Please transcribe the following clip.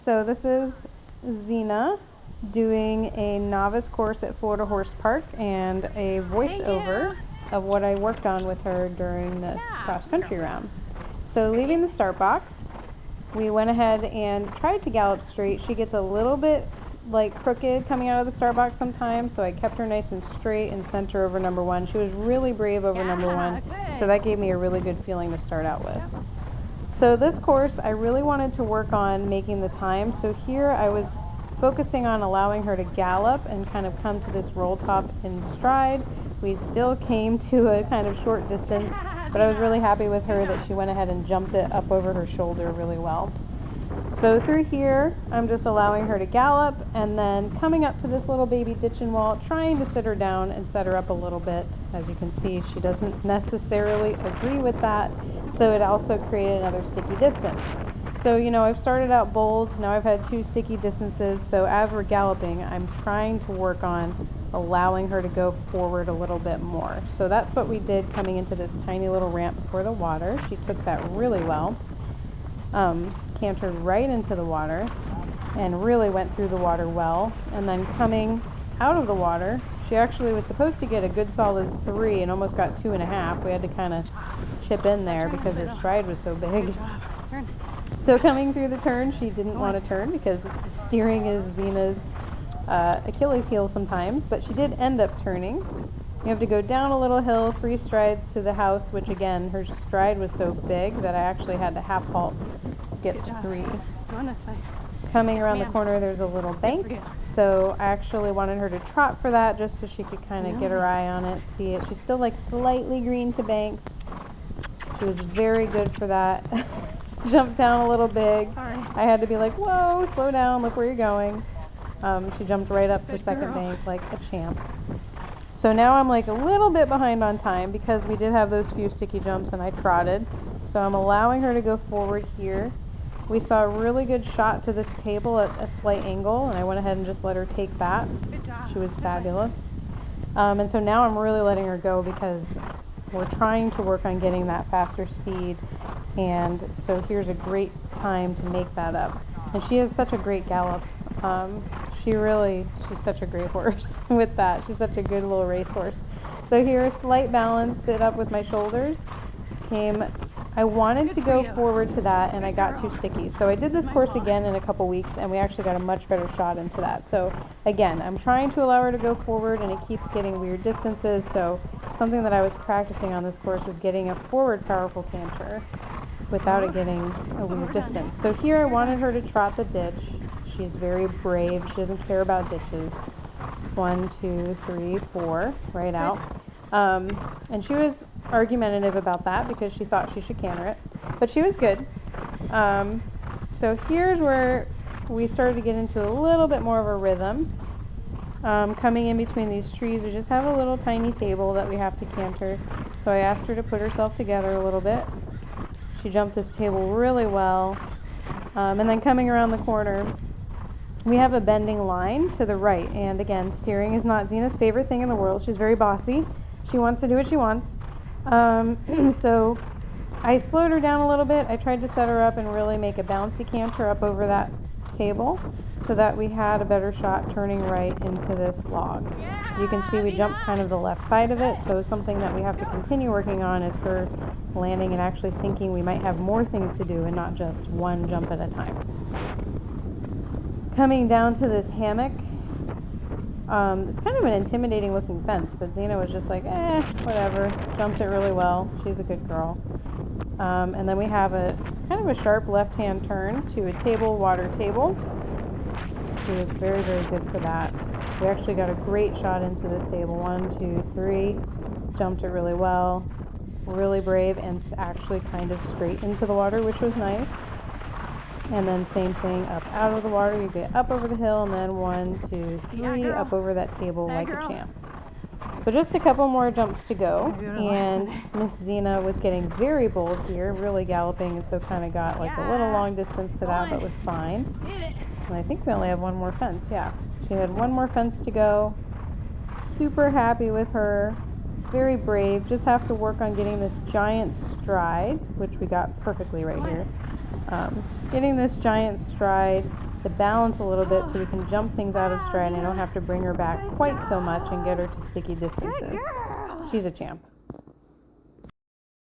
So this is Xena doing a novice course at Florida Horse Park and a voiceover of what I worked on with her during this cross-country round. So leaving the start box, we went ahead and tried to gallop straight. She gets a little bit like crooked coming out of the start box sometimes, so I kept her nice and straight and sent her over number one. She was really brave over number one, so that gave me a really good feeling to start out with. So this course, I really wanted to work on making the time. So here I was focusing on allowing her to gallop and kind of come to this roll top in stride. We still came to a kind of short distance, but I was really happy with her that she went ahead and jumped it up over her shoulder really well. So through here, I'm just allowing her to gallop and then coming up to this little baby ditch and wall, trying to sit her down and set her up a little bit. As you can see, she doesn't necessarily agree with that. So it also created another sticky distance. So, I've started out bold. Now I've had 2 sticky distances. So as we're galloping, I'm trying to work on allowing her to go forward a little bit more. So that's what we did coming into this tiny little ramp before the water. She took that really well. Cantered right into the water and really went through the water well. And then coming out of the water, she actually was supposed to get a good solid 3 and almost got 2.5. We had to kind of chip in there because her stride was so big. So coming through the turn, she didn't want to turn because steering is Xena's Achilles heel sometimes, but she did end up turning. You have to go down a little hill, 3 strides to the house, which again, her stride was so big that I actually had to half halt to get to 3. Coming around the corner, there's a little bank, so I actually wanted her to trot for that just so she could kind of get her eye on it, see it. She's still like slightly green to banks. She was very good for that. Jumped down a little big. I had to be like, whoa, slow down, look where you're going. She jumped right up the second bank like a champ. So now I'm like a little bit behind on time because we did have those few sticky jumps and I trotted. So I'm allowing her to go forward here. We saw a really good shot to this table at a slight angle and I went ahead and just let her take that. She was fabulous. And so now I'm really letting her go because we're trying to work on getting that faster speed. And so here's a great time to make that up. And she has such a great gallop. She's such a great horse with that. She's such a good little race horse. So here, slight balance, sit up with my shoulders. I wanted to go forward to that and I got too sticky. So I did this course again in a couple weeks and we actually got a much better shot into that. So again, I'm trying to allow her to go forward and it keeps getting weird distances. So something that I was practicing on this course was getting a forward powerful canter without it getting a weird distance. So here I wanted her to trot the ditch. She's very brave. She doesn't care about ditches. 1, 2, 3, 4, right out. And she was argumentative about that because she thought she should canter it, but she was good. So here's where we started to get into a little bit more of a rhythm. Coming in between these trees, we just have a little tiny table that we have to canter. So I asked her to put herself together a little bit. She jumped this table really well. And then coming around the corner, we have a bending line to the right. And again, steering is not Xena's favorite thing in the world. She's very bossy. She wants to do what she wants. So I slowed her down a little bit. I tried to set her up and really make a bouncy canter up over that table so that we had a better shot turning right into this log. As you can see, we jumped kind of the left side of it. So something that we have to continue working on is her landing and actually thinking we might have more things to do and not just one jump at a time. Coming down to this hammock, it's kind of an intimidating looking fence, but Xena was just like, whatever, jumped it really well. She's a good girl. And then we have a kind of a sharp left-hand turn to a table, water table. She was very, very good for that. We actually got a great shot into this table. 1, 2, 3, jumped it really well. Really brave and actually kind of straight into the water, which was nice. And then same thing up out of the water. You get up over the hill and then 1, 2, 3 up over that table like a champ. So just a couple more jumps to go. And Miss Xena was getting very bold here, really galloping, and so kind of got like a little long distance to that, but was fine. And I think we only have one more fence. Yeah, she had one more fence to go. Super happy with her. Very brave. Just have to work on getting this giant stride, which we got perfectly right here. Getting this giant stride to balance a little bit so we can jump things out of stride and I don't have to bring her back quite so much and get her to sticky distances. She's a champ.